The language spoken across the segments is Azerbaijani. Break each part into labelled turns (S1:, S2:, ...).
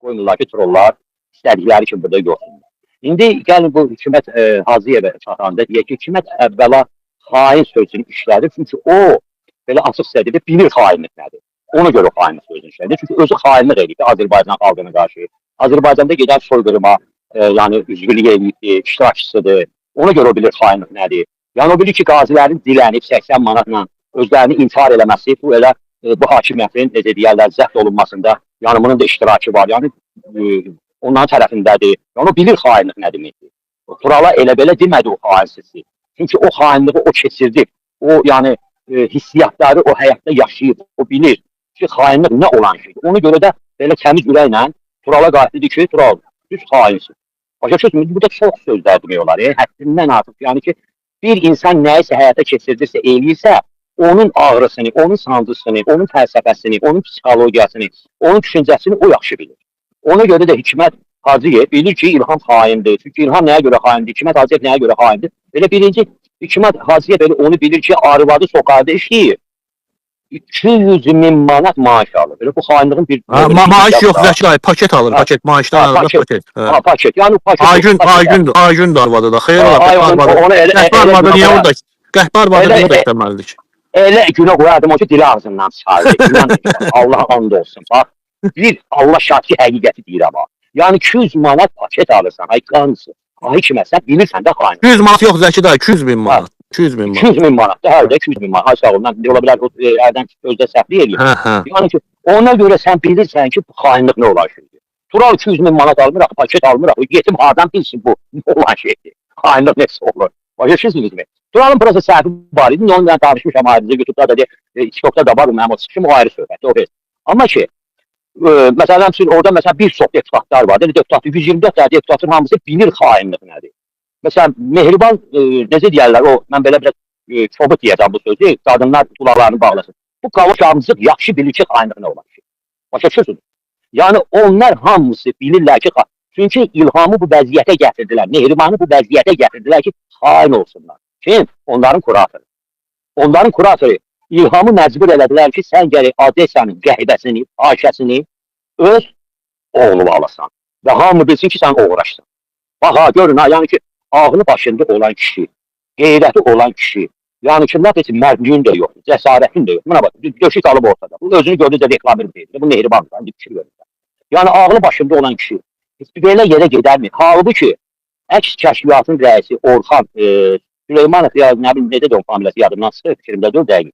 S1: qoymurlar ki, trollar istədikləri kimi burada yoxsunlar. İndi gəlin bu Hikmət Hacıyevə çatanda deyək ki, Hikmət əvvəla xain sözünü işlədir. Çünki o belə açıq sədədə bilir xainlik nədir. Ona görə o xainlik sözünü işlədir. Çünki özü xainlik edir ki, Azərbaycan xalqına qarşı. Azərbaycanda gedər soyqırıma, yəni üzvülük edir, iştirakçısıdır. Ona görə o bilir xainlik nədir. Yəni o bilir ki, qazilərin dilənib 80 manatla özlərini intihar eləməsi, bu elə bu hakimiyyətin, necə deyərlər, zəbt olunmasında, yəni bunun da iştirakı var. Yəni onların tərəfindədir. Yəni o bilir xainlik nə deməkdir. Turala elə belə demədi o xainsizlik. Çünki o xainliği o keçirdi. O yəni hissiyatları o həyatda yaşayıb, o bilir ki, xainlik nə olan şeydir. Ona görə də belə təmiz ürəklə Turala qayıtdı ki, Tural, düz xainsin. Başa düşürsünüz, burada çox sözlər demək olar. Həddindən artıq. Yəni ki, bir insan nəyisə həyata keçirdirsə, eləyirsə, onun ağrısını, onun sancısını, onun fəlsəfəsini, onun psixologiyasını, onun düşüncəsini o yaxşı bilir. Ona görə də Hikmət Hacıyev bilir ki, İlham xaindir. Çünki İlham nəyə görə xaindir? Hikmət Hacıyev nəyə görə xaindir? Belə birinci, Hikmət Hacıyev belə onu bilir ki, arvadı sokağa işləyir. 200.000 manat maaş alır. Belə bu xainliğin bir...
S2: Maaş yox, Zəki, paket alır, paket. Maaşdan alır, paket.
S1: Paket. Yəni paket.
S2: Aygün da arvadı da. Xeyr olar, qəhbə arvadı niyə orada? Qəhbə arvadı niyə dəstəməlidir ki?
S1: Elə günə qoyardım o ki, dili ağzından çıxardı. Allah and olsun. Bax, bir Allah şahidi həqiqəti deyirəm. Yəni 200 manat paket alırsan, ay qansın. Ay kimə, sən bilirsən də xain.
S2: 200 manat yox, Zəki da, 200.000 manat. 200.000 manat.
S1: 200.000 manat, hər də 200.000 manat. Ay sağ olun, ola bilər, ərdən özdə səhvli eləyir. Yəni ki, ona görə sən bilirsən ki, bu xainlik nə olan şeydir. Tural 200.000 manat almıraq, paket almıraq, yetim hardan bilsin bu nə olan şeydir. Xainlik nəsə olur. Başa düşürsünüzmü? Turalın burası səhvi var idi, onunla danışmışam ayrıca, YouTube'da da TikTok'da da var, mənim o çıxışım o ayrı söhbətdir, o heç. Amma ki, məsələn, orada məsələn bir çox deputatlar var, deputatı 124 tane deputatın hamısı bilir xainlik nədir. Məsələn, Mehriban, necə deyərlər, o, mən belə biraz çoxu deyəcəm bu sözü, qadınlar qulaqlarını bağlasın. Bu qavuşamızıq yaxşı bilir ki, xainlik nə olan şey. Başa düşürsünüz? Yəni, onlar hamısı bilirlər ki, çünki İlhamı bu vəziyyətə gətirdilər, Mehribanı bu vəziyyətə gətirdilər ki, xain olsunlar. Kim? Onların kuratoru. Onların kuratoru İlhamı məcbur elədilər ki, sən gəlir Odessanın qəhbəsini, Ayşəsini öz oğlunu alasan. Və hamı bilsin ki, sən uğraşsan. Bax ha, görün ha, yəni ki, ağlı başında olan kişi, qeyrəti olan kişi, yəni ki, nə desin, mərdliyin də yoxdur, cəsarətin də yoxdur. Buna bax, döşük alıb ortada. Bu özünü gördüyüncə reklamır deyil. Bu Mehribandır, fikir görürlər. Yəni ağlı başında olan kişi belə yerə gedərmi? Halbuki əks kəşfiyyatın rəisi Orxan Süleymanov, ya nə bilim, necə də onun familəsi yadımdan çıxır, fikrimdə 4 dəqiq.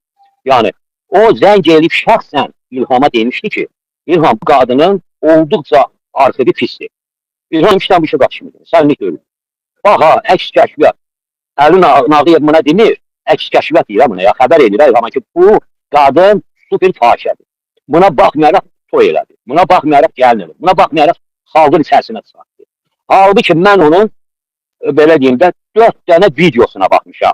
S1: Yəni, o zəng elib şəxsən İlhama demişdi ki, İlham bu qadının olduqca arxivi pisdir. İlham işdən bu işə qaçmıyor, sənlik ölür. Bax ha, əks kəşfiyyat. Əli Nağıyev buna demir, əks kəşfiyyat deyir buna, ya xəbər edir İlhama ki, bu qadın super fahişədir. Buna baxmayaraq toy elədi, buna baxmayaraq gəlin elədi, buna baxmayaraq xalqın içərisinə çıxartdı. Halbuki mən onun, belə deyim də, 4 dənə videosuna baxmışam.